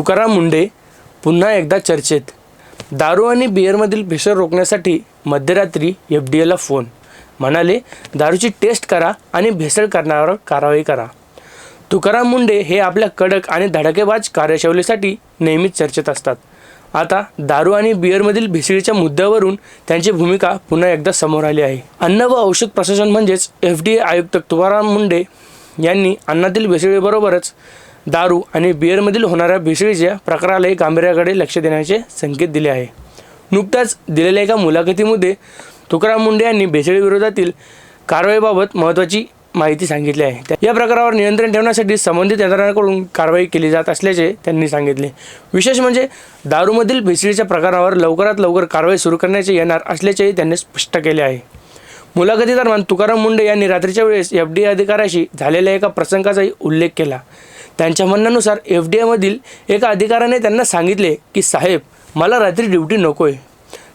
तुकाराम मुंढे पुन्हा एकदा चर्चेत। दारू आणि बिअरमधील भेसळ रोखण्यासाठी मध्यरात्री FDAला फोन, म्हणाले दारूची टेस्ट करा आणि भेसळ करणाऱ्यावर कारवाई करा। तुकाराम मुंढे हे आपल्या कडक आणि धडाकेबाज कार्यशैलीसाठी नेहमीच चर्चेत असतात। आता दारू आणि बिअरमधील भेसळीच्या मुद्द्यावरून त्यांची भूमिका पुन्हा एकदा समोर आली आहे। अन्न व औषध प्रशासन म्हणजेच FDA आयुक्त तुकाराम मुंढे यांनी अन्नातील भेसळीबरोबरच दारू आणि बिअरमधील होणाऱ्या भेसळीच्या प्रकारालाही गांभीर्याकडे लक्ष देण्याचे संकेत दिले आहे। नुकत्याच दिलेल्या एका मुलाखतीमध्ये तुकाराम मुंढे यांनी भेसळीविरोधातील कारवाईबाबत महत्त्वाची माहिती सांगितली आहे। या प्रकारावर नियंत्रण ठेवण्यासाठी संबंधित यंत्रणांकडून कारवाई केली जात असल्याचे त्यांनी सांगितले। विशेष म्हणजे दारूमधील भेसळीच्या प्रकारावर लवकरात लवकर कारवाई सुरू करण्याचे येणार असल्याचेही त्यांनी स्पष्ट केले आहे। मुलाखतीदरम्यान तुकाराम मुंढे यांनी रात्रीच्या वेळेस FDA अधिकाऱ्याशी झालेल्या एका प्रसंगाचाही उल्लेख केला। त्यांच्या म्हणण्यानुसार FDAमधील एका अधिकाऱ्याने त्यांना सांगितले की साहेब मला रात्री ड्युटी नकोय।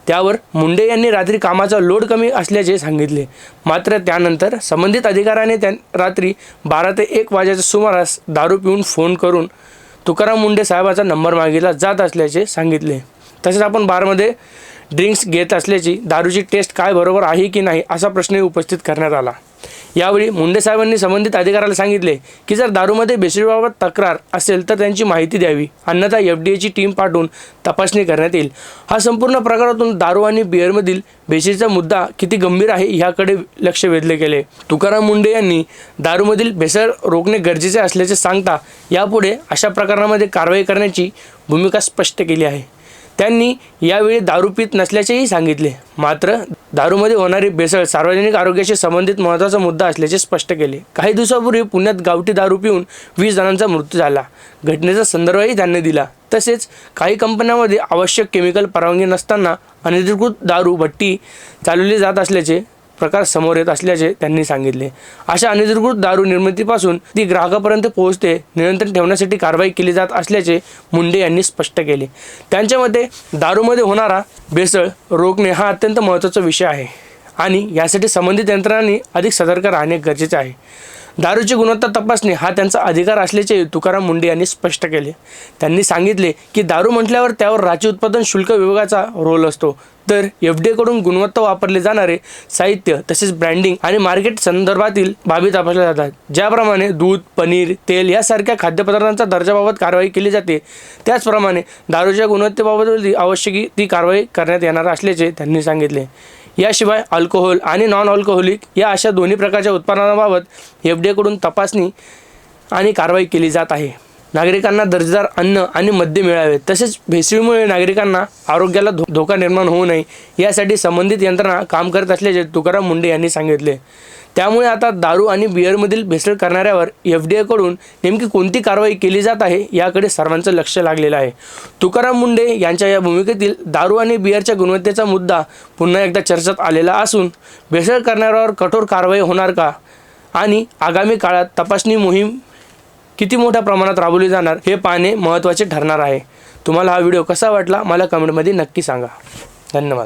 त्यावर मुंढे यांनी रात्री कामाचा लोड कमी असल्याचे सांगितले। मात्र त्यानंतर संबंधित अधिकाऱ्याने रात्री 12 ते 1 वाजेच्या सुमारास दारू पिऊन फोन करून तुकाराम मुंढे साहेबाचा नंबर मागितला जात असल्याचे सांगितले। तसेच आपण बारमध्ये ड्रिंक्स घेत असल्याची दारूची टेस्ट काय बरोबर आहे की नाही असा प्रश्नही उपस्थित करण्यात आला। यावेळी मुंढे साहेबांनी संबंधित अधिकाऱ्याला सांगितले की जर दारूमध्ये भेसळीबाबत तक्रार असेल तर त्यांची माहिती द्यावी, अन्यथा FDAची टीम पाठवून तपासणी करण्यात येईल। हा संपूर्ण प्रकारातून दारू आणि बिअरमधील भेसळीचा मुद्दा किती गंभीर आहे याकडे लक्ष वेधले गेले। तुकाराम मुंढे यांनी दारूमधील भेसळ रोखणे गरजेचे असल्याचे सांगता यापुढे अशा प्रकरणामध्ये कारवाई करण्याची भूमिका स्पष्ट केली आहे। त्यांनी यावेळी दारू पित नसल्याचेही सांगितले। मात्र दारूमध्ये होणारी भेसळ सार्वजनिक आरोग्याशी संबंधित महत्त्वाचा मुद्दा असल्याचे स्पष्ट केले। काही दिवसापूर्वी पुण्यात गावठी दारू पिऊन 20 जणांचा मृत्यू झाला। घटनेचा संदर्भही त्यांनी दिला। तसेच काही कंपन्यांमध्ये आवश्यक केमिकल परवानगी नसताना अनधिकृत दारू भट्टी चालवली जात असल्याचे प्रकार समोर येत असल्याचे त्यांनी सांगितले। अशा अनधिकृत दारू निर्मितीपासून ती ग्राहकापर्यंत पोहोचते नियंत्रण ठेवण्यासाठी कारवाई केली जात असल्याचे मुंढे यांनी स्पष्ट केले। त्यांच्या मते दारूमध्ये होणारा भेसळ रोखणे हा अत्यंत महत्त्वाचा विषय आहे आणि यासाठी संबंधित यंत्रणांनी अधिक सतर्क राहणे गरजेचे आहे। दारूची गुणवत्ता तपासणे हा त्यांचा अधिकार असल्याचे तुकाराम मुंढे यांनी स्पष्ट केले। त्यांनी सांगितले की दारू म्हटल्यावर त्यावर राज्य उत्पादन शुल्क विभागाचा रोल असतो, तर FDAकडून गुणवत्ता वापरले जाणारे साहित्य तसेच ब्रँडिंग आणि मार्केट संदर्भातील बाबी तपासल्या जातात। ज्याप्रमाणे दूध, पनीर, तेल यासारख्या खाद्यपदार्थांच्या दर्जाबाबत कारवाई केली जाते, त्याचप्रमाणे दारूच्या गुणवत्तेबाबत आवश्यक ती कारवाई करण्यात येणार असल्याचे त्यांनी सांगितले। याशिवाय अल्कोहोल आणि नॉन अल्कोहोलिक या अशा दोन्ही प्रकारच्या उत्पादनांबाबत FDAकडून तपासणी आणि कारवाई केली जात आहे। नागरिकांना दर्जेदार अन्न आणि मद्य मिळावे तसेच भेसळीमुळे नागरिकांना आरोग्याला धोका निर्माण होऊ नये यासाठी संबंधित यंत्रणा काम करत असल्याचे तुकाराम मुंढे यांनी सांगितले। त्यामुळे आता दारू आणि बिअरमधील भेसळ करणाऱ्यावर FDAकडून नेमकी कोणती कारवाई केली जात आहे याकडे सर्वांचं लक्ष लागलेलं आहे। तुकाराम मुंढे यांच्या या भूमिकेतील दारू आणि बिअरच्या गुणवत्तेचा मुद्दा पुन्हा एकदा चर्चेत आलेला असून भेसळ करणाऱ्यावर कठोर कारवाई होणार का आणि आगामी काळात तपासणी मोहीम किती मोठ्या प्रमाणात राबवली जाणार हे पाहणे महत्त्वाचे ठरणार आहे। तुम्हाला हा व्हिडिओ कसा वाटला मला कमेंटमध्ये नक्की सांगा। धन्यवाद।